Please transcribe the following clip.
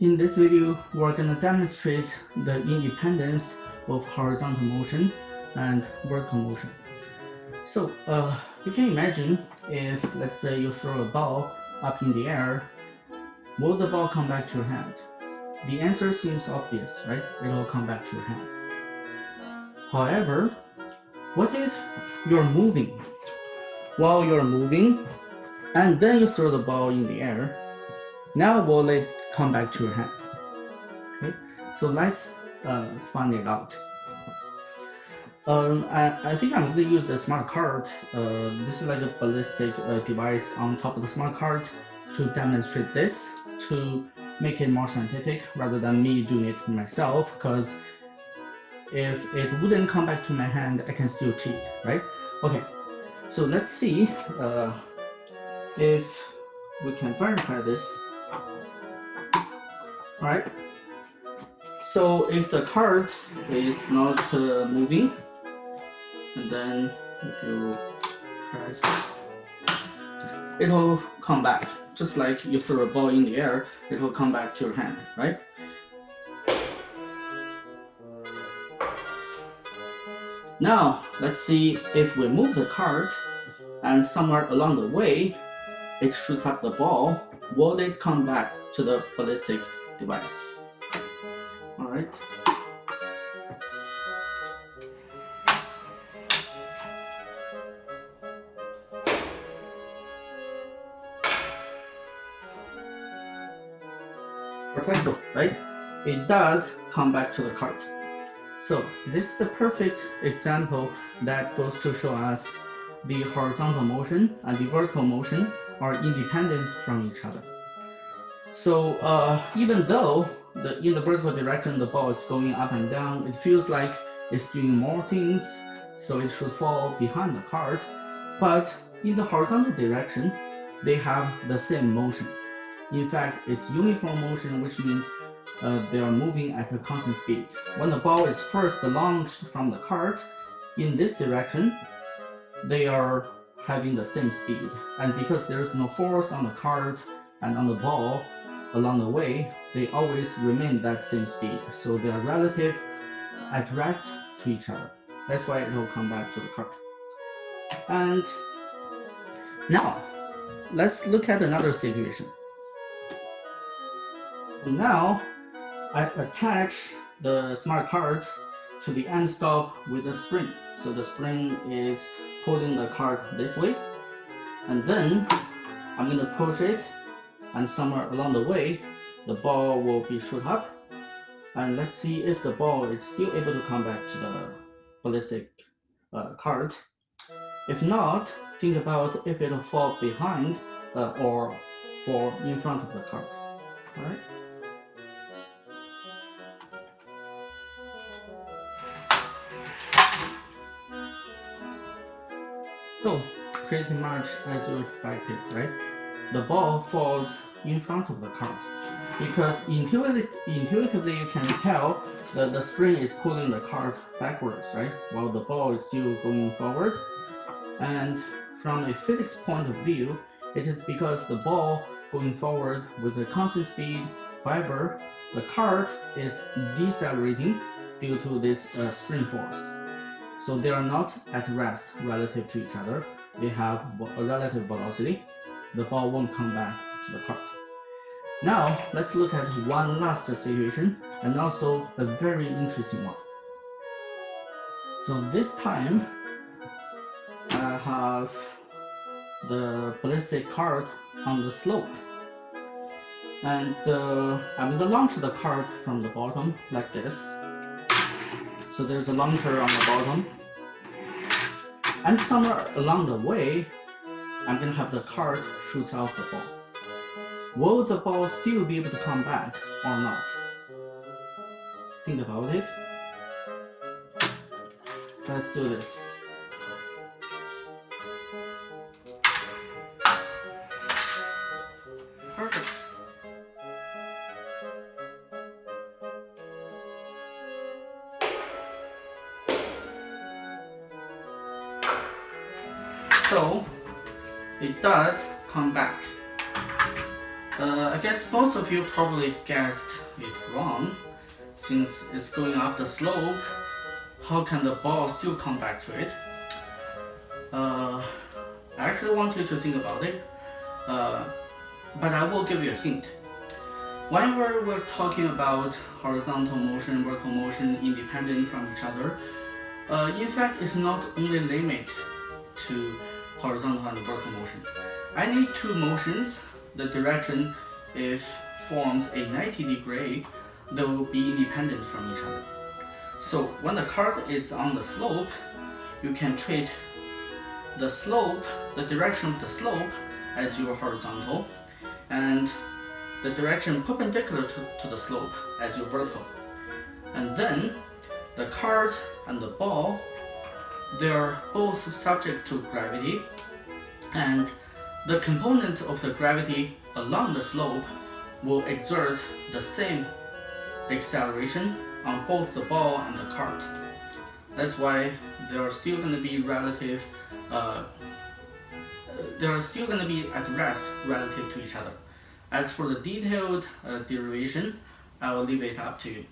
In this video, we're going to demonstrate the independence of horizontal motion and vertical motion. So you can imagine if, let's say, you throw a ball up in the air, will the ball come back to your hand? The answer seems obvious, right? It will come back to your hand. However, what if you're moving? While you're moving, and then you throw the ball in the air, now will it come back to your hand? Okay, so let's find it out. I think I'm going to use a smart card. This is like a ballistic device on top of the smart card to demonstrate this, to make it more scientific rather than me doing it myself, because if it wouldn't come back to my hand, I can still cheat, right? Okay, so let's see if we can verify this. All right, so if the card is not moving, and then if you press, it will come back. Just like you throw a ball in the air, it will come back to your hand, right? Now, let's see if we move the card and somewhere along the way, it shoots up the ball, will it come back to the ballistic device? All right. Perfecto, right? It does come back to the cart. So this is a perfect example that goes to show us the horizontal motion and the vertical motion are independent from each other. So even though in the vertical direction the ball is going up and down, it feels like it's doing more things, so it should fall behind the cart. But in the horizontal direction, they have the same motion. In fact, it's uniform motion, which means they are moving at a constant speed. When the ball is first launched from the cart in this direction, they are having the same speed. And because there is no force on the cart and on the ball along the way, they always remain that same speed. So they are relative at rest to each other. That's why it will come back to the cart. And now, let's look at another situation. Now, I attach the smart cart to the end stop with a spring. So the spring is pulling the cart this way, and then I'm going to push it, and somewhere along the way, the ball will be shoot up. And let's see if the ball is still able to come back to the ballistic cart. If not, think about if it'll fall behind or fall in front of the cart. All right. So pretty much as you expected, right? The ball falls in front of the cart because intuitively you can tell that the spring is pulling the cart backwards, right? While the ball is still going forward. And from a physics point of view, it is because the ball going forward with a constant speed. However, the cart is decelerating due to this spring force. So they are not at rest relative to each other. They have a relative velocity. The ball won't come back to the cart. Now, let's look at one last situation, and also a very interesting one. So this time, I have the ballistic cart on the slope. And I'm going to launch the cart from the bottom like this. So there's a launcher on the bottom. And somewhere along the way, I'm going to have the cart shoot out the ball. Will the ball still be able to come back or not? Think about it. Let's do this. Perfect. So it does come back. I guess most of you probably guessed it wrong. Since it's going up the slope, how can the ball still come back to it? I actually want you to think about it, but I will give you a hint. Whenever we're talking about horizontal motion, vertical motion independent from each other, in fact, it's not only limited to horizontal and vertical motion. Any two motions, the direction if forms a 90 degree, they will be independent from each other. So when the cart is on the slope, you can treat the slope, the direction of the slope as your horizontal, and the direction perpendicular to the slope as your vertical. And then the cart and the ball, they are both subject to gravity, and the component of the gravity along the slope will exert the same acceleration on both the ball and the cart. That's why they are still going to be at rest relative to each other. As for the detailed derivation, I will leave it up to you.